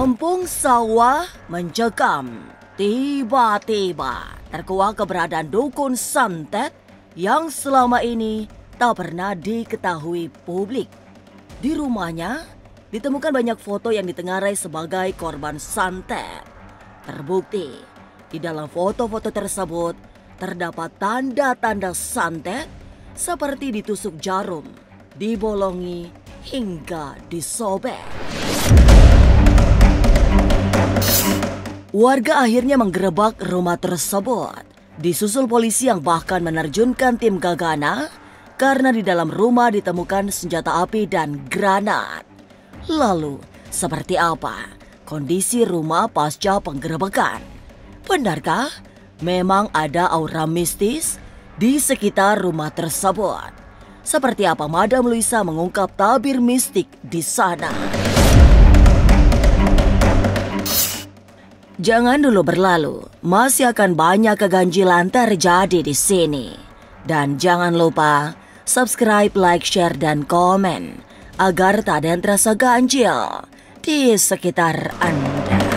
Kampung sawah mencekam. Tiba-tiba terkuak keberadaan dukun santet yang selama ini tak pernah diketahui publik. Di rumahnya ditemukan banyak foto yang ditengarai sebagai korban santet. Terbukti di dalam foto-foto tersebut terdapat tanda-tanda santet seperti ditusuk jarum, dibolongi, hingga disobek. Warga akhirnya menggerebek rumah tersebut. Disusul polisi yang bahkan menerjunkan tim Gegana karena di dalam rumah ditemukan senjata api dan granat. Lalu, seperti apa kondisi rumah pasca penggerebekan? Benarkah memang ada aura mistis di sekitar rumah tersebut? Seperti apa Madam Luisa mengungkap tabir mistik di sana? Jangan dulu berlalu, masih akan banyak keganjilan terjadi di sini. Dan jangan lupa subscribe, like, share, dan komen agar tak ada yang terasa ganjil di sekitar Anda.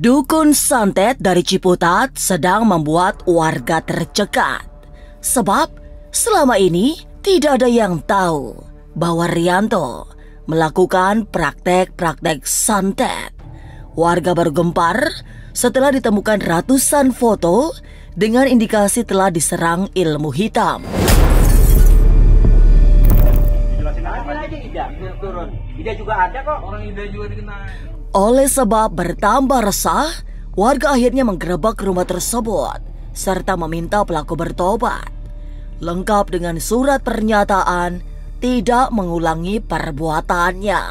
Dukun santet dari Ciputat sedang membuat warga tercekat. Sebab selama ini tidak ada yang tahu bahwa Rianto melakukan praktek-praktek santet. Warga bergempar setelah ditemukan ratusan foto dengan indikasi telah diserang ilmu hitam. Ida juga ada kok. Orang Ida juga dikenal. Oleh sebab bertambah resah, warga akhirnya menggerebek rumah tersebut serta meminta pelaku bertobat, lengkap dengan surat pernyataan tidak mengulangi perbuatannya.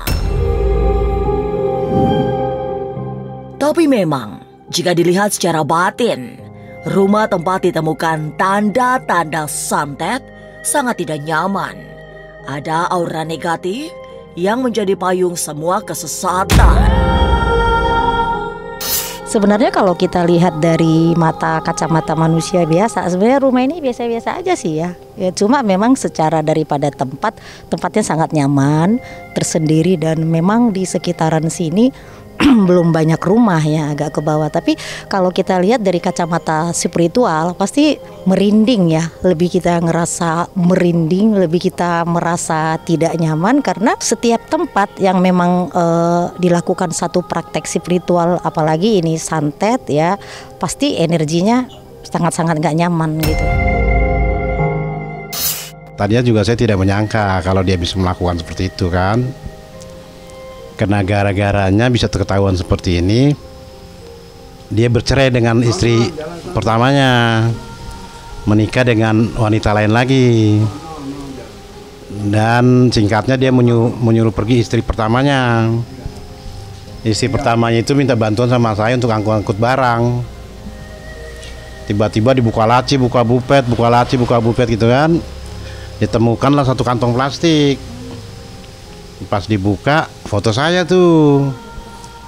Tapi memang, jika dilihat secara batin, rumah tempat ditemukan tanda-tanda santet sangat tidak nyaman. Ada aura negatif yang menjadi payung semua kesesatan. Sebenarnya kalau kita lihat dari kacamata manusia biasa, sebenarnya rumah ini biasa-biasa aja sih ya. Cuma memang secara daripada tempatnya sangat nyaman, tersendiri, dan memang di sekitaran sini belum banyak rumah ya, agak ke bawah. Tapi kalau kita lihat dari kacamata spiritual pasti merinding ya. Lebih kita ngerasa merinding, lebih kita merasa tidak nyaman karena setiap tempat yang memang dilakukan satu praktek spiritual, apalagi ini santet ya, pasti energinya sangat-sangat gak nyaman gitu. Tadinya juga saya tidak menyangka kalau dia bisa melakukan seperti itu kan. Karena gara-garanya bisa ketahuan seperti ini, dia bercerai dengan istri pertamanya, menikah dengan wanita lain lagi, dan singkatnya dia menyuruh pergi istri pertamanya. Istri pertamanya itu minta bantuan sama saya untuk angkut-angkut barang. Tiba-tiba dibuka laci, buka bupet gitu kan, ditemukanlah satu kantong plastik. Pas dibuka, foto saya tuh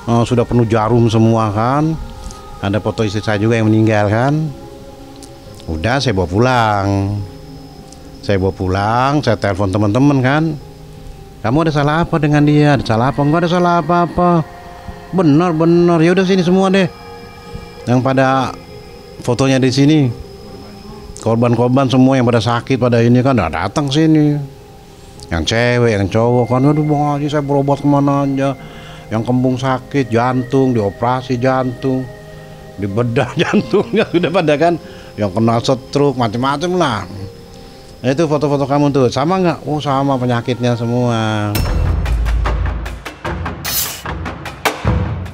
sudah penuh jarum semua kan. Ada foto istri saya juga yang meninggal kan. Udah saya bawa pulang, saya telepon teman-teman kan. Kamu ada salah apa dengan dia? Ada salah apa? Enggak ada salah apa-apa. Benar. Ya udah sini semua deh. Yang pada fotonya di sini. Korban-korban semua yang pada sakit pada ini kan datang sini. Yang cewek, yang cowok kan, aduh Bang Haji saya berobat kemana aja. Yang kembung sakit, jantung, dioperasi jantung, dibedah jantungnya sudah pada kan. Yang kena stroke, macam-macam lah. Nah, itu foto-foto kamu tuh, sama nggak? Oh sama, penyakitnya semua.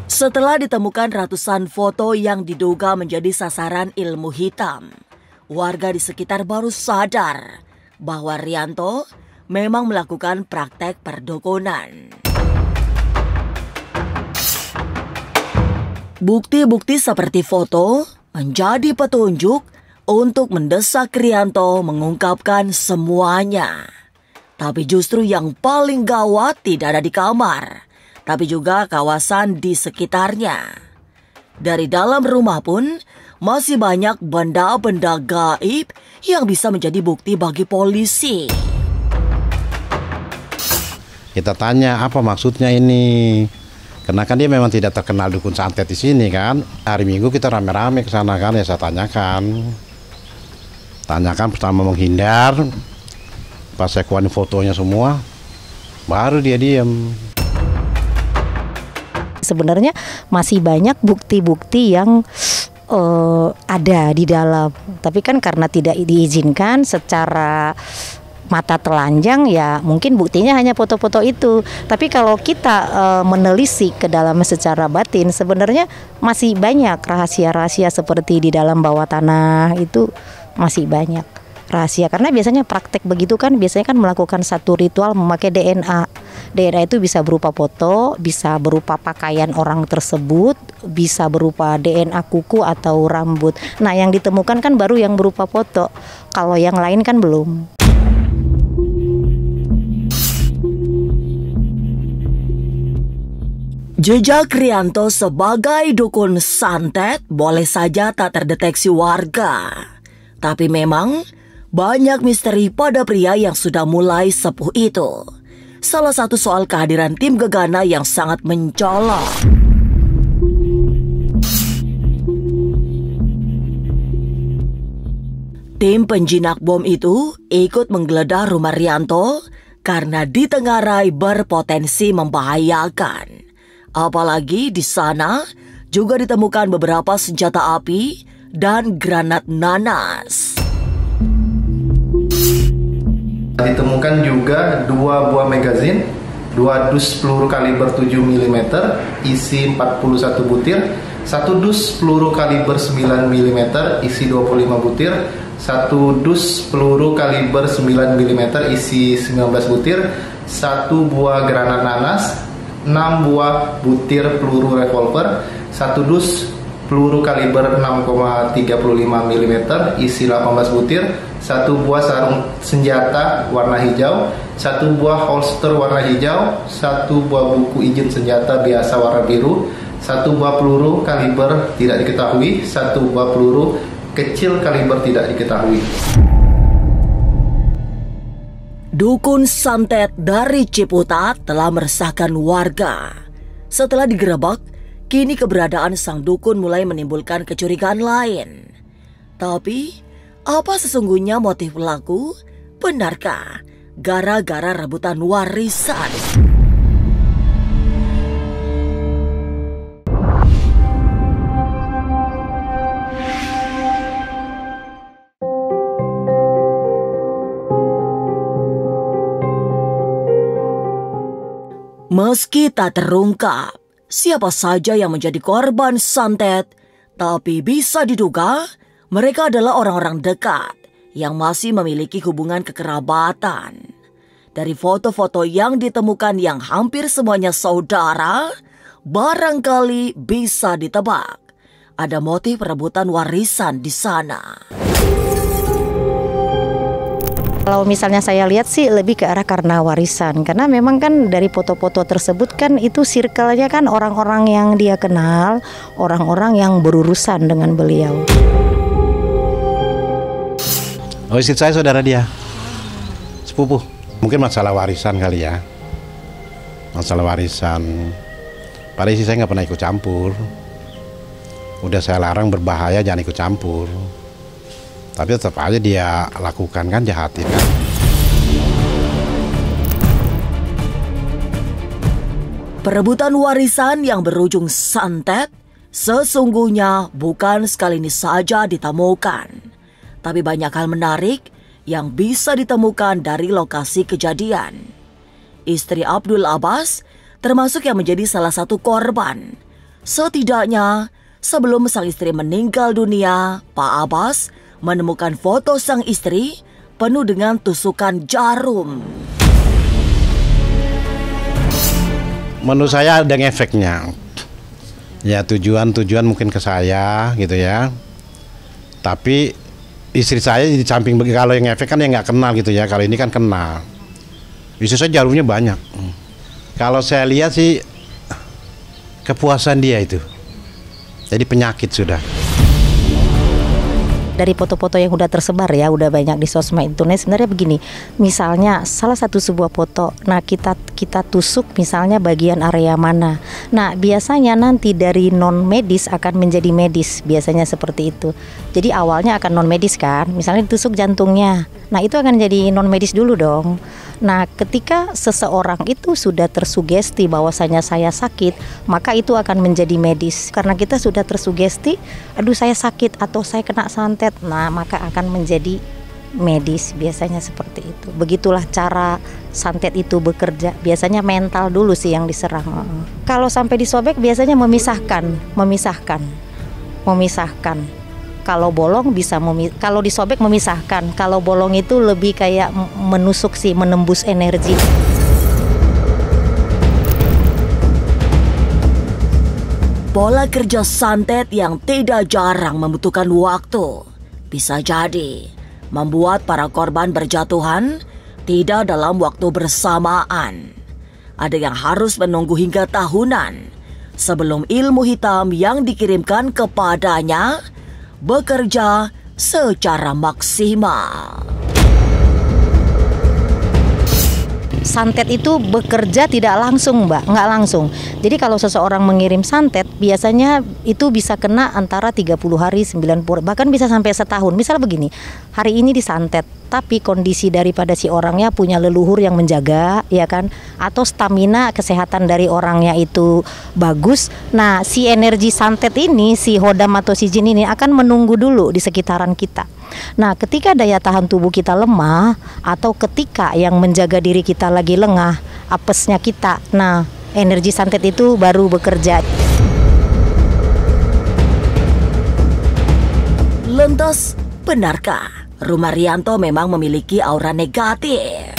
Setelah ditemukan ratusan foto yang diduga menjadi sasaran ilmu hitam, warga di sekitar baru sadar bahwa Rianto memang melakukan praktek perdukunan. Bukti-bukti seperti foto menjadi petunjuk untuk mendesak Rianto mengungkapkan semuanya. Tapi justru yang paling gawat tidak ada di kamar, tapi juga kawasan di sekitarnya. Dari dalam rumah pun masih banyak benda-benda gaib yang bisa menjadi bukti bagi polisi. Kita tanya apa maksudnya ini, karena kan dia memang tidak terkenal dukun santet di sini kan. Hari Minggu kita rame-rame ke sana kan, ya saya tanyakan pertama menghindar. Pas saya kuanin fotonya semua, baru dia diam. Sebenarnya masih banyak bukti-bukti yang ada di dalam, tapi kan karena tidak diizinkan secara mata telanjang, ya mungkin buktinya hanya foto-foto itu. Tapi kalau kita menelisik ke dalam secara batin, sebenarnya masih banyak rahasia-rahasia seperti di dalam bawah tanah itu masih banyak rahasia. Karena biasanya praktek begitu kan, biasanya kan melakukan satu ritual memakai DNA. DNA itu bisa berupa foto, bisa berupa pakaian orang tersebut, bisa berupa DNA kuku atau rambut. Nah, yang ditemukan kan baru yang berupa foto. Kalau yang lain kan belum. Jejak Rianto sebagai dukun santet boleh saja tak terdeteksi warga. Tapi memang banyak misteri pada pria yang sudah mulai sepuh itu. Salah satu soal kehadiran tim Gegana yang sangat mencolok. Tim penjinak bom itu ikut menggeledah rumah Rianto karena ditengarai berpotensi membahayakan. Apalagi di sana juga ditemukan beberapa senjata api dan granat nanas. Ditemukan juga 2 buah magazin, 2 dus peluru kaliber 7 mm isi 41 butir, 1 dus peluru kaliber 9 mm isi 25 butir, 1 dus peluru kaliber 9 mm isi 19 butir, 1 buah granat nanas, 6 buah butir peluru revolver, 1 dus peluru kaliber 6,35 mm isi 18 butir, 1 buah sarung senjata warna hijau, 1 buah holster warna hijau, 1 buah buku izin senjata biasa warna biru, 1 buah peluru kaliber tidak diketahui, 1 buah peluru kecil kaliber tidak diketahui. Dukun santet dari Ciputat telah meresahkan warga. Setelah digerebek, kini keberadaan sang dukun mulai menimbulkan kecurigaan lain. Tapi, apa sesungguhnya motif pelaku? Benarkah gara-gara rebutan warisan? Meski tak terungkap siapa saja yang menjadi korban santet, tapi bisa diduga mereka adalah orang-orang dekat yang masih memiliki hubungan kekerabatan. Dari foto-foto yang ditemukan yang hampir semuanya saudara, barangkali bisa ditebak ada motif perebutan warisan di sana. Kalau misalnya saya lihat sih lebih ke arah karena warisan. Karena memang kan dari foto-foto tersebut kan itu circle-nya kan orang-orang yang dia kenal, orang-orang yang berurusan dengan beliau. Oh, istri saya saudara dia, sepupu. Mungkin masalah warisan kali ya. Masalah warisan. Pada istri saya nggak pernah ikut campur. Udah saya larang berbahaya, jangan ikut campur. Tapi tetap aja dia lakukan kan, jahatin kan. Perebutan warisan yang berujung santet sesungguhnya bukan sekali ini saja ditemukan. Tapi banyak hal menarik yang bisa ditemukan dari lokasi kejadian. Istri Abdul Abbas termasuk yang menjadi salah satu korban. Setidaknya sebelum sang istri meninggal dunia, Pak Abbas menemukan foto sang istri penuh dengan tusukan jarum. Menurut saya ada efeknya. Ya tujuan mungkin ke saya gitu ya. Tapi istri saya di samping kalau yang efek kan yang nggak kenal gitu ya. Kalau ini kan kenal. Istri saya jarumnya banyak. Kalau saya lihat sih kepuasan dia itu. Jadi penyakit sudah. Dari foto-foto yang udah tersebar ya, udah banyak di sosmed internet, sebenarnya begini, misalnya salah satu sebuah foto, nah kita tusuk misalnya bagian area mana, nah biasanya nanti dari non medis akan menjadi medis, biasanya seperti itu. Jadi awalnya akan non medis kan, misalnya ditusuk jantungnya, nah itu akan jadi non medis dulu dong. Nah ketika seseorang itu sudah tersugesti bahwasanya saya sakit, maka itu akan menjadi medis. Karena kita sudah tersugesti, aduh saya sakit atau saya kena santet, nah maka akan menjadi medis, biasanya seperti itu. Begitulah cara santet itu bekerja. Biasanya mental dulu sih yang diserang. Kalau sampai disobek biasanya memisahkan. Kalau bolong bisa kalau disobek memisahkan. Kalau bolong itu lebih kayak menusuk sih, menembus energi. Pola kerja santet yang tidak jarang membutuhkan waktu bisa jadi membuat para korban berjatuhan tidak dalam waktu bersamaan. Ada yang harus menunggu hingga tahunan sebelum ilmu hitam yang dikirimkan kepadanya bekerja secara maksimal. Santet itu bekerja tidak langsung Mbak, nggak langsung. Jadi kalau seseorang mengirim santet, biasanya itu bisa kena antara 30 hari, 90, bahkan bisa sampai setahun. Misalnya begini, hari ini disantet, tapi kondisi daripada si orangnya punya leluhur yang menjaga, ya kan? Atau stamina kesehatan dari orangnya itu bagus. Nah, si energi santet ini, si hodam atau si jin ini akan menunggu dulu di sekitaran kita. Nah, ketika daya tahan tubuh kita lemah atau ketika yang menjaga diri kita lagi lengah, apesnya kita, nah energi santet itu baru bekerja. Lantas, benarkah Ruma Rianto memang memiliki aura negatif?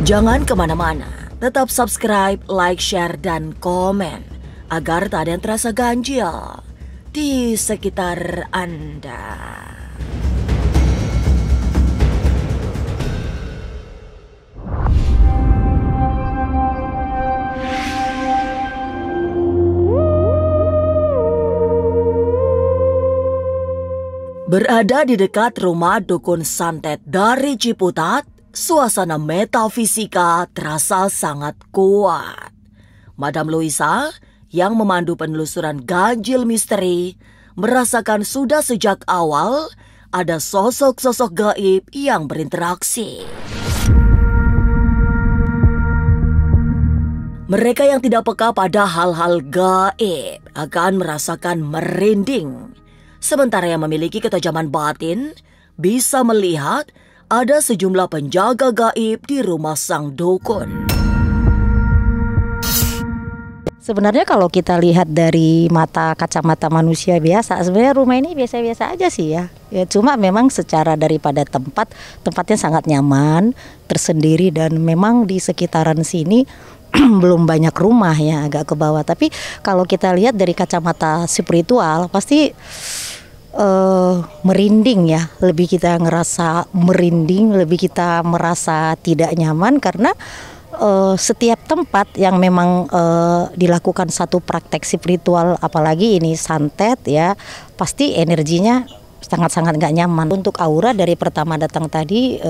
Jangan kemana-mana, tetap subscribe, like, share, dan komen agar tak ada yang terasa ganjil di sekitar Anda. Berada di dekat rumah dukun santet dari Ciputat, suasana metafisika terasa sangat kuat. Madam Luisa yang memandu penelusuran ganjil misteri merasakan sudah sejak awal ada sosok-sosok gaib yang berinteraksi. Mereka yang tidak peka pada hal-hal gaib akan merasakan merinding, sementara yang memiliki ketajaman batin bisa melihat ada sejumlah penjaga gaib di rumah sang dukun. Sebenarnya kalau kita lihat dari kacamata manusia biasa, sebenarnya rumah ini biasa-biasa aja sih ya. Ya cuma memang secara daripada tempatnya sangat nyaman, tersendiri, dan memang di sekitaran sini belum banyak rumah ya, agak ke bawah. Tapi kalau kita lihat dari kacamata spiritual pasti merinding ya, lebih kita ngerasa merinding, lebih kita merasa tidak nyaman karena setiap tempat yang memang dilakukan satu praktek spiritual, apalagi ini santet ya, pasti energinya sangat-sangat gak nyaman. Untuk aura dari pertama datang tadi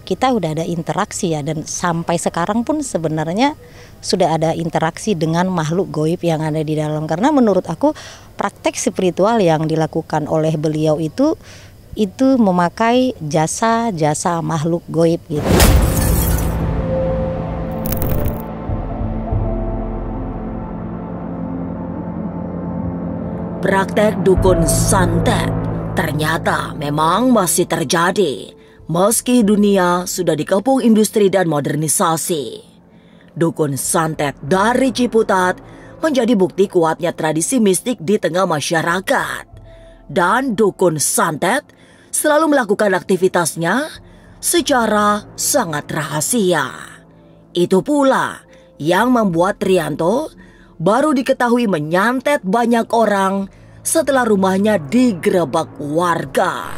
kita udah ada interaksi ya, dan sampai sekarang pun sebenarnya sudah ada interaksi dengan makhluk gaib yang ada di dalam. Karena menurut aku praktek spiritual yang dilakukan oleh beliau itu memakai jasa makhluk gaib gitu. Praktek dukun santet ternyata memang masih terjadi meski dunia sudah dikepung industri dan modernisasi. Dukun santet dari Ciputat menjadi bukti kuatnya tradisi mistik di tengah masyarakat. Dan dukun santet selalu melakukan aktivitasnya secara sangat rahasia. Itu pula yang membuat Rianto baru diketahui menyantet banyak orang setelah rumahnya digerebek warga.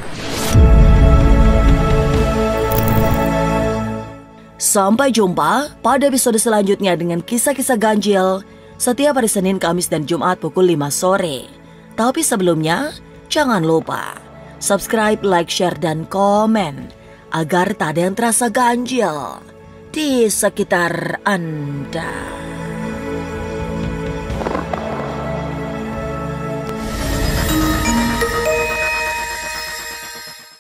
Sampai jumpa pada episode selanjutnya dengan kisah-kisah ganjil setiap hari Senin, Kamis, dan Jumat pukul 5 sore. Tapi sebelumnya, jangan lupa subscribe, like, share, dan komen agar tak ada yang terasa ganjil di sekitar Anda.